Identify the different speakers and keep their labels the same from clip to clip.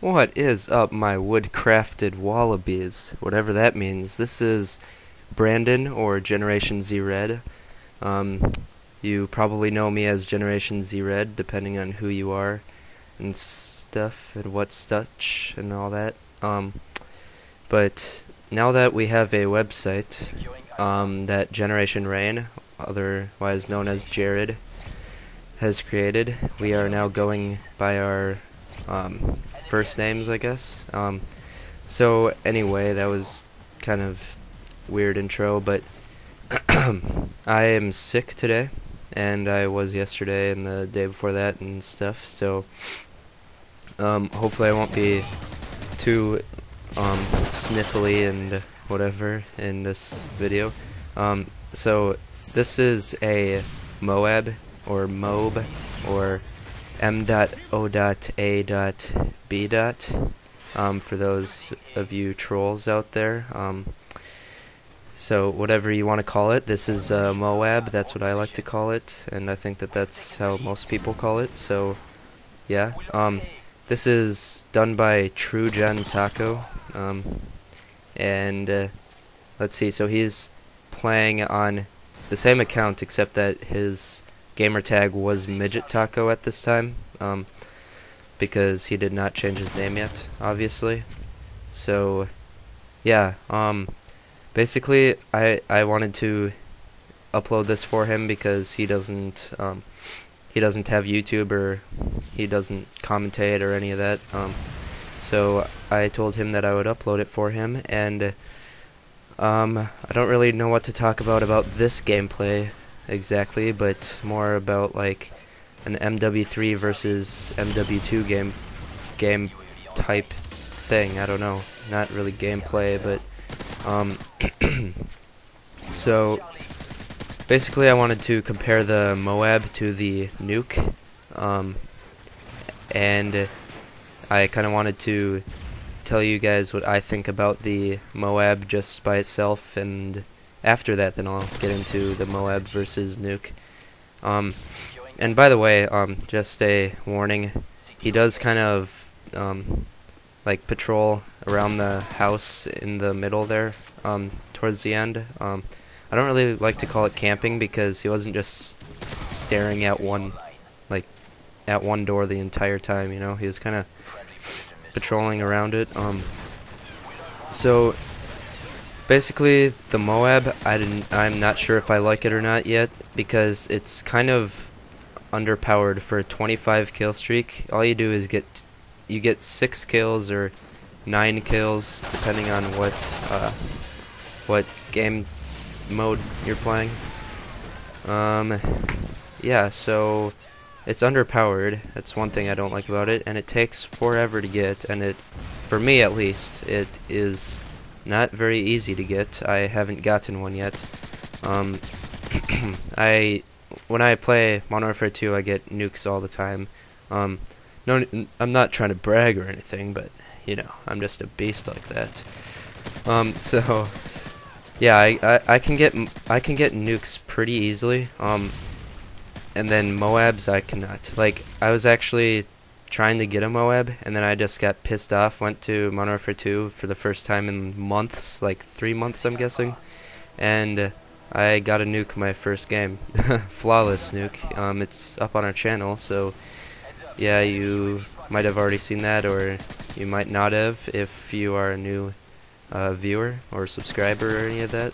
Speaker 1: What is up, my wood-crafted wallabies? Whatever that means. This is Brandon, or Generation Z-Red. You probably know me as Generation Z-Red, depending on who you are, and stuff, and what such, and all that. But now that we have a website, that Generation Rain, otherwise known as Jared, has created, we are now going by our first names, I guess. So anyway, that was kind of weird intro, but I am sick today, and I was yesterday and the day before that and stuff, so hopefully I won't be too sniffly and whatever in this video. So this is a M.O.A.B. or M.O.A.B. or M.O.A.B. For those of you trolls out there. So whatever you want to call it, this is M.O.A.B. That's what I like to call it, and I think that that's how most people call it. So yeah, this is done by True Gen Taco, and let's see. So he's playing on the same account, except that his gamer tag was Midget Taco at this time, because he did not change his name yet, obviously. So yeah, basically I wanted to upload this for him because he doesn't have YouTube, or he doesn't commentate or any of that. So I told him that I would upload it for him, and I don't really know what to talk about this gameplay exactly, but more about like an MW3 versus MW2 game type thing. I don't know, not really gameplay, but so basically I wanted to compare the M.O.A.B. to the Nuke, and I kind of wanted to tell you guys what I think about the M.O.A.B. just by itself, and after that then I'll get into the M.O.A.B. versus Nuke. And by the way, just a warning, he does kind of like patrol around the house in the middle there, towards the end. I don't really like to call it camping, because he wasn't just staring at one door the entire time, you know. He was kind of patrolling around it. So basically the M.O.A.B., I'm not sure if I like it or not yet, because it's kind of underpowered for a 25 kill streak. All you do is get 6 kills or 9 kills, depending on what game mode you're playing. Yeah, so it's underpowered. That's one thing I don't like about it, and it takes forever to get, and for me at least, it is not very easy to get. I haven't gotten one yet. When I play Modern Warfare 2, I get nukes all the time. No, I'm not trying to brag or anything, but you know, I'm just a beast like that. So yeah, I can get nukes pretty easily. And then M.O.A.B.s I cannot. Like, I was actually trying to get a M.O.A.B., and then I just got pissed off. Went to Modern Warfare 2 for the first time in months, like 3 months, I'm guessing, and I got a nuke my first game. Flawless nuke. It's up on our channel, so yeah, you might have already seen that, or you might not have if you are a new viewer or subscriber or any of that.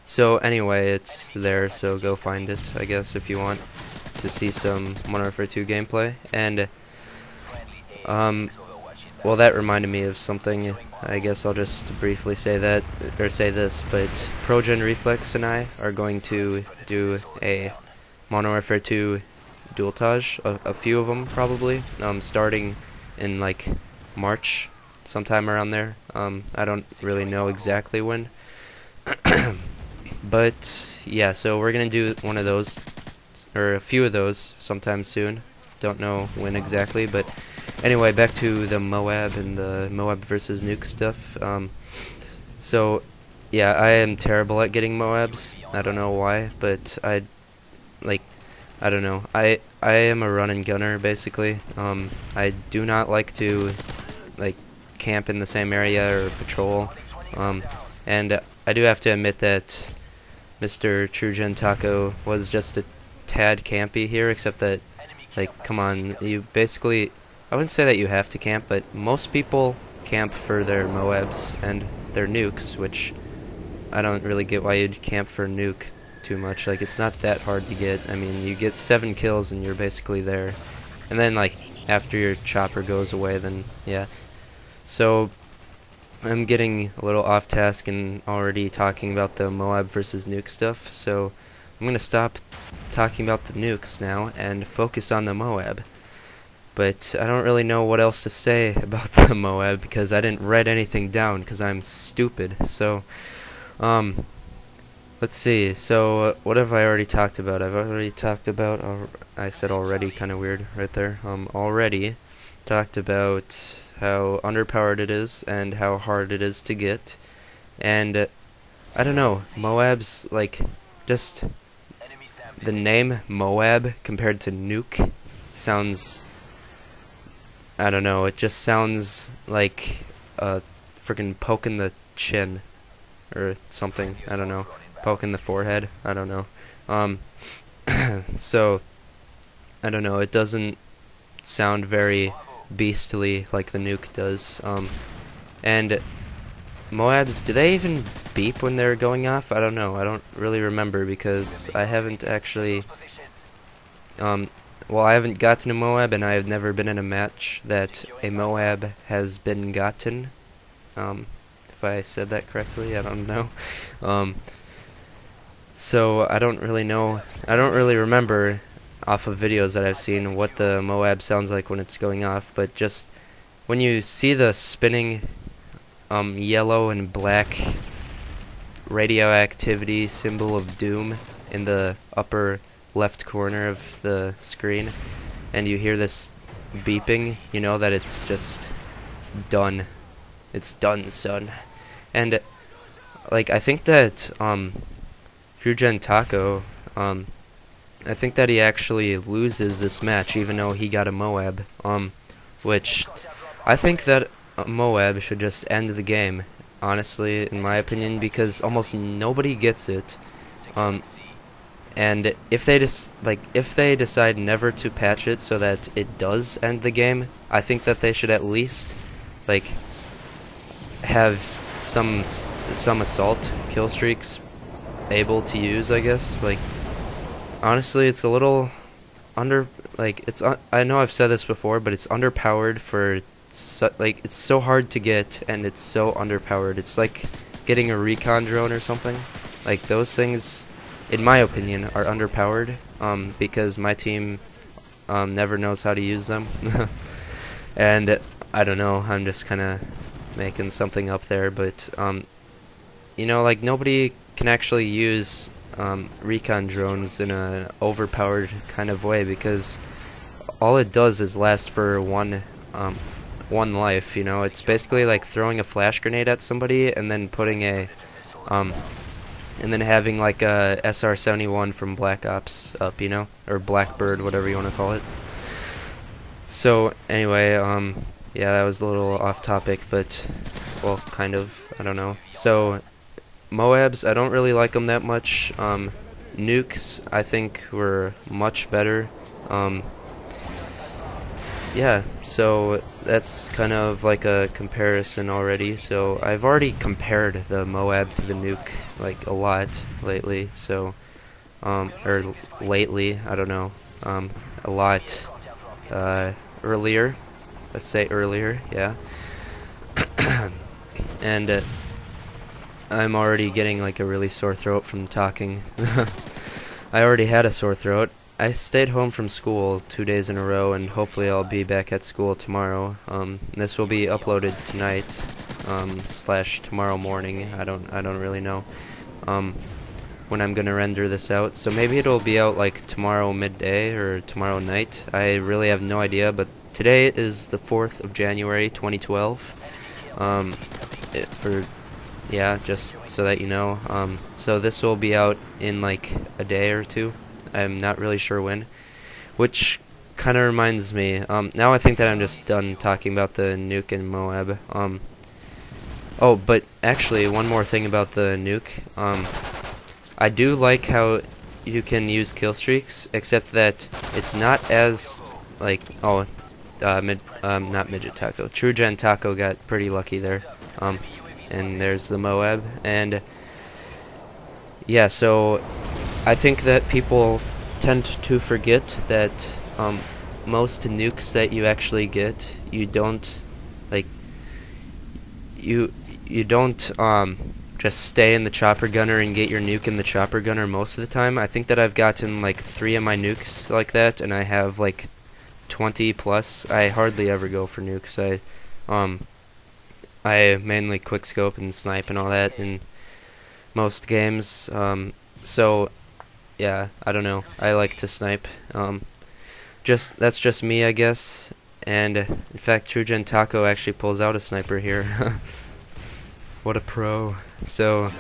Speaker 1: So anyway, it's there, so go find it, I guess, if you want to see some Modern Warfare 2 gameplay. And well, that reminded me of something. I guess I'll just briefly say that, or say this, but Progen Reflex and I are going to do a Modern Warfare 2 dualtage, a few of them probably, starting in like March, sometime around there. I don't really know exactly when. But yeah, so we're gonna do one of those, or a few of those, sometime soon. Don't know when exactly, but anyway, back to the M.O.A.B. and the M.O.A.B. versus Nuke stuff. So yeah, I am terrible at getting M.O.A.B.s. I don't know why, but I don't know. I am a run and gunner basically. I do not like to like camp in the same area or patrol. And I do have to admit that Mr. True Gen Taco was just a tad campy here, except that, like, come on, you basically, I wouldn't say that you have to camp, but most people camp for their M.O.A.B.s and their nukes, which I don't really get why you'd camp for nuke too much. Like, it's not that hard to get. I mean, you get 7 kills and you're basically there. And then, like, after your chopper goes away, then, yeah. So, I'm getting a little off task and already talking about the M.O.A.B. versus nuke stuff, so I'm going to stop talking about the nukes now and focus on the M.O.A.B. But I don't really know what else to say about the M.O.A.B. because I didn't write anything down because I'm stupid. So, let's see. So, what have I already talked about? I've already talked about, I said already, kind of weird right there. Already talked about how underpowered it is and how hard it is to get. And I don't know, M.O.A.B.s, like, just the name M.O.A.B. compared to nuke sounds, I don't know, it just sounds like a freaking poke in the chin or something. I don't know, poke in the forehead. I don't know. So I don't know, it doesn't sound very beastly like the nuke does. And M.O.A.B.s, do they even beep when they're going off? I don't know. I don't really remember because I haven't actually well, I haven't gotten a M.O.A.B. and I have never been in a match that a M.O.A.B. has been gotten. If I said that correctly, I don't know. So I don't really know. I don't really remember off of videos that I've seen what the M.O.A.B. sounds like when it's going off, but just when you see the spinning yellow and black radioactivity symbol of doom in the upper left corner of the screen, and you hear this beeping, you know that it's just done. It's done, son. And like, I think that True Gen Taco, I think that he actually loses this match even though he got a M.O.A.B. Which I think that a M.O.A.B. should just end the game, honestly, in my opinion, because almost nobody gets it. And if they if they decide never to patch it so that it does end the game, I think that they should at least like have some assault kill streaks able to use, I guess. Like, honestly, it's a little I know I've said this before, but it's underpowered for like, it's so hard to get and it's so underpowered. It's like getting a recon drone or something. Like, those things, in my opinion, are underpowered because my team never knows how to use them. And I don't know, I'm just kind of making something up there, but you know, like, nobody can actually use recon drones in an overpowered kind of way, because all it does is last for one life. You know, it's basically like throwing a flash grenade at somebody and then putting a and then having like a SR-71 from Black Ops up, you know, or Blackbird, whatever you want to call it. So anyway, yeah, that was a little off topic, but, well, kind of, I don't know. So M.O.A.B.s, I don't really like them that much. Nukes, I think, were much better. Yeah, so that's kind of like a comparison already. So I've already compared the M.O.A.B. to the nuke like a lot lately. So, or lately, I don't know, a lot earlier. Let's say earlier, yeah. And I'm already getting like a really sore throat from talking. I already had a sore throat. I stayed home from school 2 days in a row, and hopefully I'll be back at school tomorrow. This will be uploaded tonight / tomorrow morning. I don't really know when I'm gonna render this out. So maybe it'll be out like tomorrow midday or tomorrow night. I really have no idea. But today is the 4th of January, 2012. Yeah, just so that you know. So this will be out in like a day or two. I'm not really sure when. Which kind of reminds me, now I think that I'm just done talking about the Nuke and Moab. Oh, but actually, one more thing about the Nuke. I do like how you can use kill streaks, except that it's not as, like, oh, not Midget Taco. True Gen Taco got pretty lucky there. And there's the Moab, and yeah, so I think that people tend to forget that most nukes that you actually get, you don't like you don't just stay in the chopper gunner and get your nuke in the chopper gunner most of the time. I think that I've gotten like 3 of my nukes like that, and I have like 20 plus. I hardly ever go for nukes. I mainly quickscope and snipe and all that in most games. So yeah, I don't know. I like to snipe. That's just me, I guess. And in fact, True Gen Taco actually pulls out a sniper here. What a pro. So,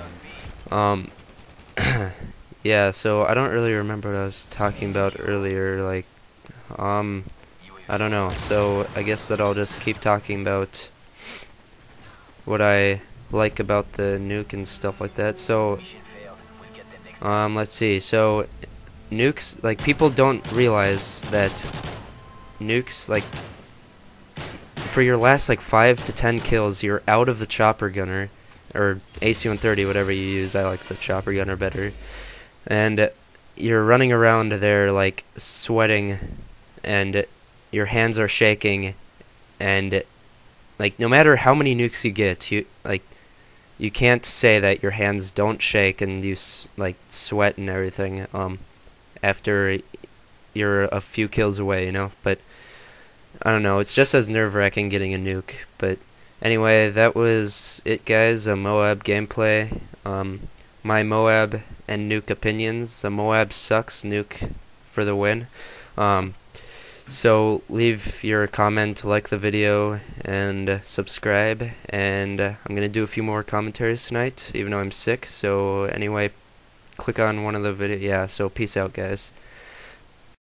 Speaker 1: yeah. So I don't really remember what I was talking about earlier. Like, I don't know. So I guess that I'll just keep talking about what I like about the nuke and stuff like that. So, let's see. So, nukes, like, people don't realize that nukes, like, for your last, like, 5 to 10 kills, you're out of the chopper gunner, or AC-130, whatever you use. I like the chopper gunner better. And you're running around there, like, sweating, and your hands are shaking, and like, no matter how many nukes you get, you can't say that your hands don't shake and you like sweat and everything after you're a few kills away, you know. But I don't know, it's just as nerve-wracking getting a nuke. But anyway, that was it, guys. A Moab gameplay. My Moab and Nuke opinions. The Moab sucks. Nuke for the win. So leave your comment, like the video, and subscribe. And I'm going to do a few more commentaries tonight, even though I'm sick. So anyway, click on one of the videos. Yeah, so peace out, guys.